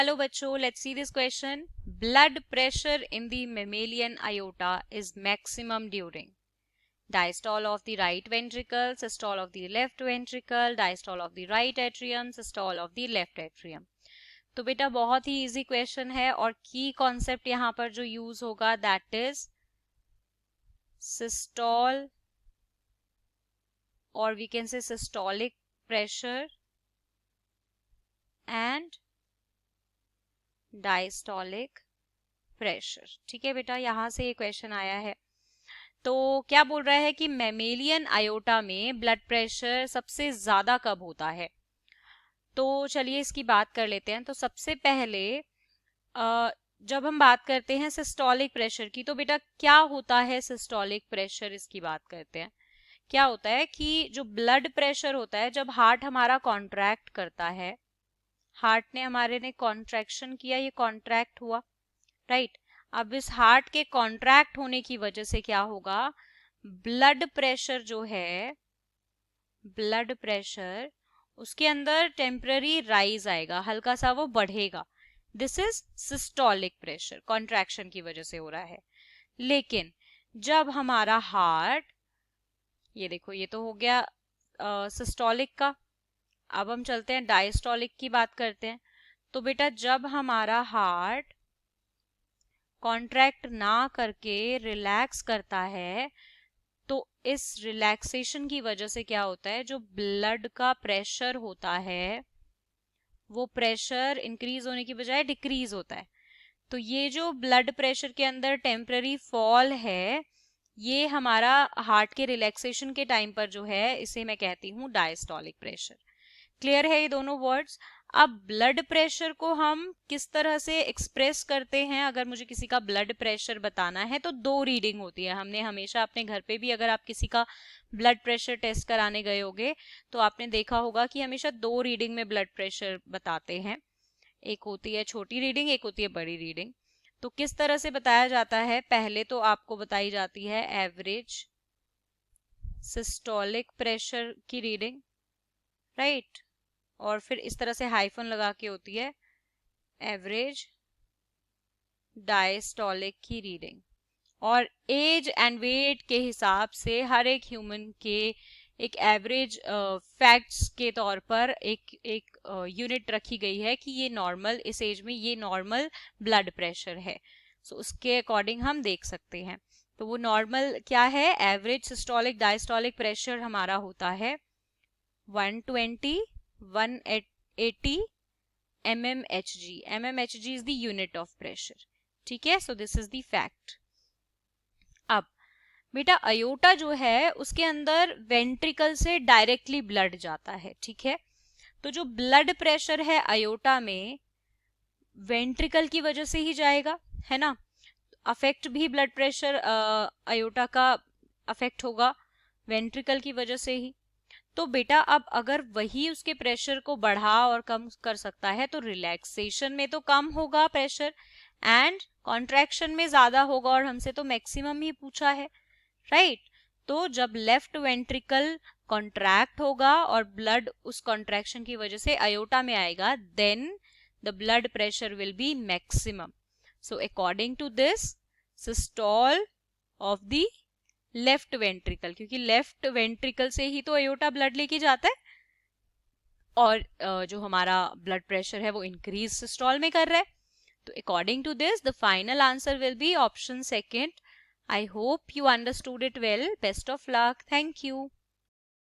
Hello बच्चों, let's see this question. Blood pressure in the mammalian aorta is maximum during diastole of the right ventricle, systole of the left ventricle, diastole of the right atrium, systole of the left atrium. तो बेटा बहुत ही easy question है और की concept यहाँ पर जो use होगा दैट इज सिस्टोल और we can say systolic pressure and diastolic pressure. ठीक है बेटा, यहां से ये क्वेश्चन आया है. तो क्या बोल रहा है कि मैमेलियन आयोटा में ब्लड प्रेशर सबसे ज्यादा कब होता है. तो चलिए इसकी बात कर लेते हैं. तो सबसे पहले जब हम बात करते हैं सिस्टोलिक प्रेशर की, तो बेटा क्या होता है सिस्टोलिक प्रेशर, इसकी बात करते हैं. क्या होता है कि जो ब्लड प्रेशर होता है जब हार्ट हमारा कॉन्ट्रैक्ट करता है, हार्ट ने हमारे ने कॉन्ट्रैक्शन किया, ये कॉन्ट्रैक्ट हुआ, राइट. अब इस हार्ट के कॉन्ट्रैक्ट होने की वजह से क्या होगा, ब्लड प्रेशर जो है, ब्लड प्रेशर उसके अंदर टेम्पररी राइज आएगा, हल्का सा वो बढ़ेगा. This is systolic pressure, contraction की वजह से हो रहा है. लेकिन जब हमारा हार्ट, ये देखो ये तो हो गया सिस्टोलिक का. अब हम चलते हैं डायस्टोलिक की बात करते हैं. तो बेटा जब हमारा हार्ट कॉन्ट्रैक्ट ना करके रिलैक्स करता है, तो इस रिलैक्सेशन की वजह से क्या होता है, जो ब्लड का प्रेशर होता है वो प्रेशर इंक्रीज होने की बजाय डिक्रीज होता है. तो ये जो ब्लड प्रेशर के अंदर टेम्पररी फॉल है, ये हमारा हार्ट के रिलैक्सेशन के टाइम पर जो है, इसे मैं कहती हूँ डायस्टोलिक प्रेशर. क्लियर है ये दोनों वर्ड्स. अब ब्लड प्रेशर को हम किस तरह से एक्सप्रेस करते हैं, अगर मुझे किसी का ब्लड प्रेशर बताना है तो दो रीडिंग होती है. हमने हमेशा अपने घर पे भी, अगर आप किसी का ब्लड प्रेशर टेस्ट कराने गए होगे तो आपने देखा होगा कि हमेशा दो रीडिंग में ब्लड प्रेशर बताते हैं. एक होती है छोटी रीडिंग, एक होती है बड़ी रीडिंग. तो किस तरह से बताया जाता है, पहले तो आपको बताई जाती है एवरेज सिस्टोलिक प्रेशर की रीडिंग, राइट. और फिर इस तरह से हाइफन लगा के होती है एवरेज डायस्टोलिक की रीडिंग. और एज एंड वेट के हिसाब से हर एक ह्यूमन के एक एवरेज फैक्ट्स के तौर पर एक यूनिट रखी गई है कि ये नॉर्मल, इस एज में ये नॉर्मल ब्लड प्रेशर है. सो उसके अकॉर्डिंग हम देख सकते हैं. तो वो नॉर्मल क्या है, एवरेज सिस्टोलिक डायस्टोलिक प्रेशर हमारा होता है 120 180 mmHg. mmHg is the unit of pressure. ठीक है, so this is the fact. अब बेटा अयोटा जो है उसके अंदर वेंट्रिकल से डायरेक्टली ब्लड जाता है. ठीक है, तो जो ब्लड प्रेशर है अयोटा में वेंट्रिकल की वजह से ही जाएगा, है ना. अफेक्ट भी ब्लड प्रेशर अयोटा का अफेक्ट होगा वेंट्रिकल की वजह से ही. तो बेटा अब अगर वही उसके प्रेशर को बढ़ा और कम कर सकता है, तो रिलैक्सेशन में तो कम होगा प्रेशर एंड कॉन्ट्रैक्शन में ज्यादा होगा, और हमसे तो मैक्सिमम ही पूछा है, राइट. तो जब लेफ्ट वेंट्रिकल कॉन्ट्रैक्ट होगा और ब्लड उस कॉन्ट्रैक्शन की वजह से अयोटा में आएगा, then the blood pressure will be maximum. So according to this systole of the left ventricle, क्योंकि लेफ्ट वेंट्रिकल से ही तो अयोटा ब्लड लेके जाता है, और जो हमारा ब्लड प्रेशर है वो इंक्रीज सिस्टोल में कर रहा है. तो according to this the final answer will be option second. I hope you understood it well. Best of luck. Thank you.